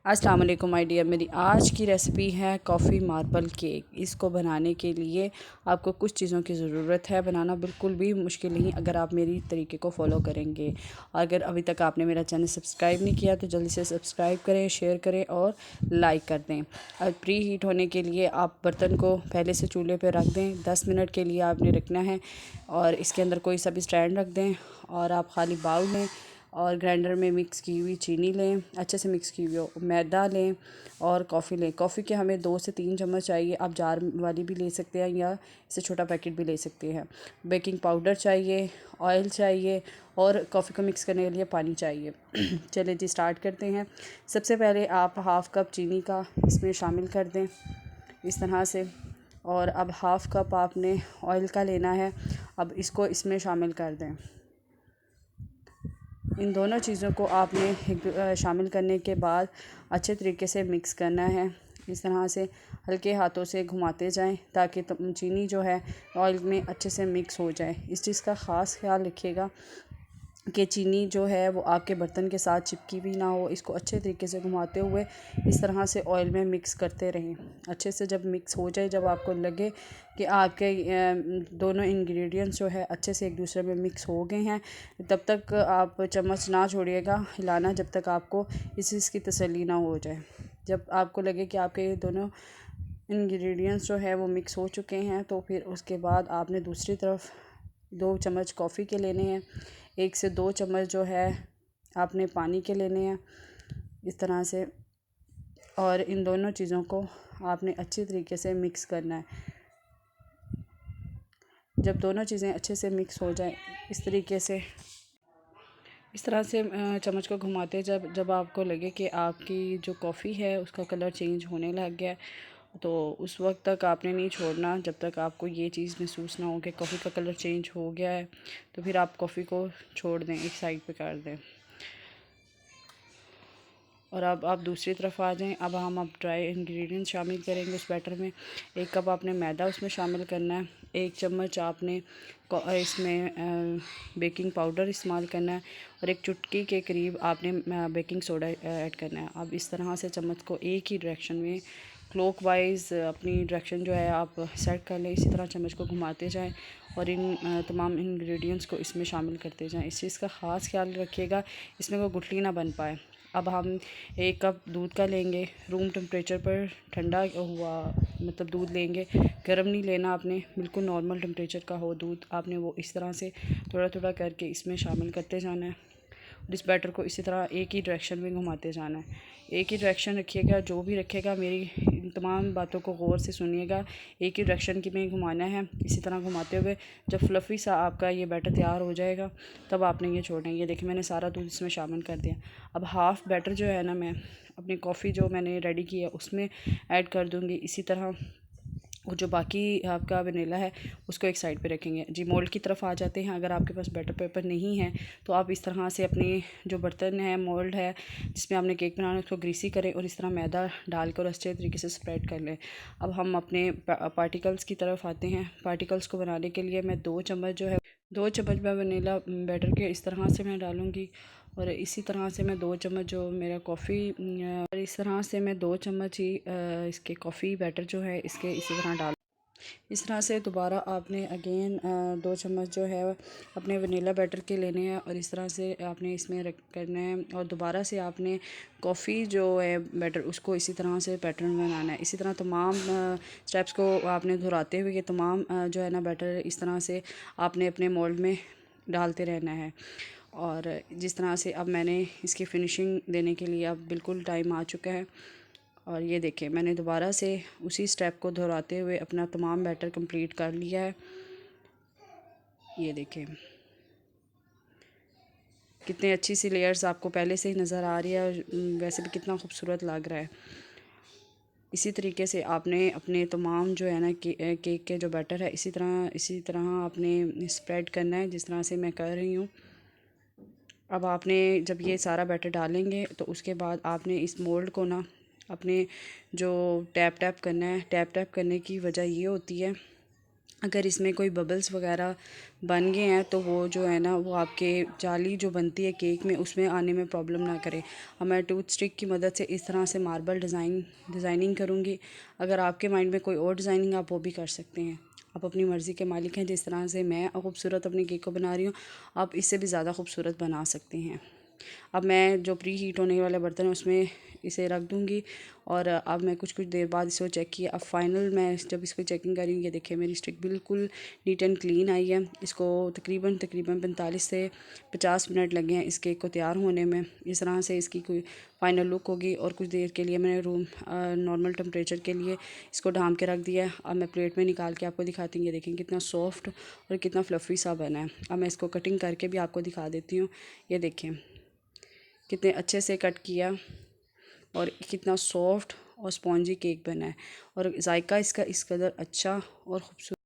अस्सलाम वालेकुम my dear. मेरी आज की रेसिपी है कॉफ़ी मार्बल केक। इसको बनाने के लिए आपको कुछ चीज़ों की ज़रूरत है। बनाना बिल्कुल भी मुश्किल नहीं अगर आप मेरी तरीके को फ़ॉलो करेंगे। और अगर अभी तक आपने मेरा चैनल सब्सक्राइब नहीं किया तो जल्दी से सब्सक्राइब करें, शेयर करें और लाइक कर दें। और प्री हीट होने के लिए आप बर्तन को पहले से चूल्हे पर रख दें। 10 मिनट के लिए आपने रखना है और इसके अंदर कोई सा भी स्टैंड रख दें और आप खाली बाउल लें और ग्राइंडर में मिक्स की हुई चीनी लें, अच्छे से मिक्स की हुई मैदा लें और कॉफ़ी लें। कॉफ़ी के हमें 2 से 3 चम्मच चाहिए। आप जार वाली भी ले सकते हैं या इससे छोटा पैकेट भी ले सकते हैं। बेकिंग पाउडर चाहिए, ऑयल चाहिए और कॉफ़ी को मिक्स करने के लिए पानी चाहिए। चलिए जी स्टार्ट करते हैं। सबसे पहले आप हाफ़ कप चीनी का इसमें शामिल कर दें इस तरह से। और अब हाफ़ कप आपने ऑयल का लेना है। अब इसको इसमें शामिल कर दें। इन दोनों चीज़ों को आपने शामिल करने के बाद अच्छे तरीके से मिक्स करना है। इस तरह से हल्के हाथों से घुमाते जाएं ताकि चीनी जो है ऑयल में अच्छे से मिक्स हो जाए। इस चीज़ का ख़ास ख्याल रखिएगा कि चीनी जो है वो आपके बर्तन के साथ चिपकी भी ना हो। इसको अच्छे तरीके से घुमाते हुए इस तरह से ऑयल में मिक्स करते रहें। अच्छे से जब मिक्स हो जाए, जब आपको लगे कि आपके दोनों इंग्रेडिएंट्स जो है अच्छे से एक दूसरे में मिक्स हो गए हैं, तब तक आप चम्मच ना छोड़िएगा हिलाना जब तक आपको इस चीज़ की तसल्ली ना हो जाए। जब आपको लगे कि आपके दोनों इंग्रेडिएंट्स जो है वो मिक्स हो चुके हैं तो फिर उसके बाद आपने दूसरी तरफ 2 चम्मच कॉफ़ी के लेने हैं। 1 से 2 चम्मच जो है आपने पानी के लेने हैं इस तरह से। और इन दोनों चीज़ों को आपने अच्छी तरीके से मिक्स करना है। जब दोनों चीज़ें अच्छे से मिक्स हो जाएं इस तरीके से, इस तरह से चम्मच को घुमाते जब जब आपको लगे कि आपकी जो कॉफ़ी है उसका कलर चेंज होने लग गया है तो उस वक्त तक आपने नहीं छोड़ना जब तक आपको ये चीज़ महसूस ना हो कि कॉफ़ी का कलर चेंज हो गया है। तो फिर आप कॉफ़ी को छोड़ दें, एक साइड पे कर दें। और अब आप दूसरी तरफ आ जाएं। अब ड्राई इंग्रेडिएंट्स शामिल करेंगे उस बैटर में। 1 कप आपने मैदा उसमें शामिल करना है। 1 चम्मच आपने इसमें बेकिंग पाउडर इस्तेमाल करना है और 1 चुटकी के करीब आपने बेकिंग सोडा ऐड करना है। अब इस तरह से चम्मच को एक ही डायरेक्शन में क्लॉकवाइज अपनी डायरेक्शन जो है आप सेट कर लें। इसी तरह चम्मच को घुमाते जाएं और इन तमाम इंग्रेडिएंट्स को इसमें शामिल करते जाएं। इस चीज़ का ख़ास ख्याल रखिएगा इसमें कोई गुठली ना बन पाए। अब हम 1 कप दूध का लेंगे, रूम टेम्परेचर पर ठंडा हुआ मतलब दूध लेंगे। गर्म नहीं लेना आपने, बिल्कुल नॉर्मल टेम्परेचर का हो दूध। आपने वो इस तरह से थोड़ा थोड़ा करके इसमें शामिल करते जाना है और इस बैटर को इसी तरह एक ही डायरेक्शन में घुमाते जाना है। एक ही डायरेक्शन रखिएगा, जो भी रखेगा मेरी इन तमाम बातों को गौर से सुनिएगा। एक ही डायरेक्शन की में घुमाना है। इसी तरह घुमाते हुए जब फ्लफ़ी सा आपका ये बैटर तैयार हो जाएगा तब आपने ये छोड़ना है। ये देखिए मैंने सारा दूध इसमें शामिल कर दिया। अब हाफ़ बैटर जो है ना मैं अपनी कॉफ़ी जो मैंने रेडी की है उसमें ऐड कर दूँगी। इसी तरह और जो बाकी आपका वनीला है उसको एक साइड पे रखेंगे जी। मोल्ड की तरफ आ जाते हैं। अगर आपके पास बैटर पेपर नहीं है तो आप इस तरह से अपनी जो बर्तन है, मोल्ड है जिसमें आपने केक बनाना है उसको ग्रीसी करें और इस तरह मैदा डालकर अच्छे तरीके से स्प्रेड कर लें। अब हम अपने पार्टिकल्स की तरफ आते हैं। पार्टिकल्स को बनाने के लिए मैं 2 चम्मच जो है 2 चम्मच मैं वनीला बैटर के इस तरह से मैं डालूँगी और इसी तरह से मैं 2 चम्मच जो मेरा कॉफ़ी और इस तरह से मैं 2 चम्मच ही इसके कॉफ़ी बैटर जो है इसके इसी तरह डाल। इस तरह से दोबारा आपने अगेन 2 चम्मच जो है अपने वनीला बैटर के लेने हैं और इस तरह से आपने इसमें रख करना है और दोबारा से आपने कॉफ़ी जो है बैटर उसको इसी तरह से पैटर्न बनाना है। इसी तरह तमाम स्टेप्स को आपने दोहराते हुए ये तमाम जो है ना बैटर इस तरह से आपने अपने मोल्ड में डालते रहना है। और जिस तरह से अब मैंने इसकी फ़िनिशिंग देने के लिए अब बिल्कुल टाइम आ चुका है और ये देखें मैंने दोबारा से उसी स्टेप को दोहराते हुए अपना तमाम बैटर कंप्लीट कर लिया है। ये देखें कितनी अच्छी सी लेयर्स आपको पहले से ही नज़र आ रही है और वैसे भी कितना खूबसूरत लग रहा है। इसी तरीके से आपने अपने तमाम जो है ना केक के जो बैटर है इसी तरह आपने स्प्रेड करना है जिस तरह से मैं कर रही हूँ। अब आपने जब ये सारा बैटर डालेंगे तो उसके बाद आपने इस मोल्ड को ना अपने जो टैप टैप करना है। टैप टैप करने की वजह ये होती है अगर इसमें कोई बबल्स वगैरह बन गए हैं तो वो जो है ना वो आपके जाली जो बनती है केक में उसमें आने में प्रॉब्लम ना करे। अब मैं टूथ स्टिक की मदद से इस तरह से मार्बल डिज़ाइनिंग करूँगी। अगर आपके माइंड में कोई और डिज़ाइनिंग आप वो भी कर सकते हैं। आप अपनी मर्ज़ी के मालिक हैं। जिस तरह से मैं खूबसूरत अपने केक को बना रही हूँ आप इससे भी ज़्यादा खूबसूरत बना सकते हैं। अब मैं जो प्री हीट होने वाले बर्तन है उसमें इसे रख दूँगी और अब मैं कुछ देर बाद इसको चेक किया। अब फाइनल मैं जब इसको चेकिंग कर रही हूँ, ये देखिए मेरी स्टिक बिल्कुल नीट एंड क्लीन आई है। इसको तकरीबन 45 से 50 मिनट लगे हैं इस केक को तैयार होने में। इस तरह से इसकी कोई फाइनल लुक होगी। और कुछ देर के लिए मैंने रूम नॉर्मल टेम्परेचर के लिए इसको ढाँप के रख दिया है। अब मैं प्लेट में निकाल के आपको दिखाती हूँ। ये देखें कितना सॉफ्ट और कितना फ्लफ़ी सा बना है। अब मैं इसको कटिंग करके भी आपको दिखा देती हूँ। ये देखें कितने अच्छे से कट किया और कितना सॉफ्ट और स्पॉन्जी केक बना है और जायका इसका इस कदर अच्छा और खूबसूरत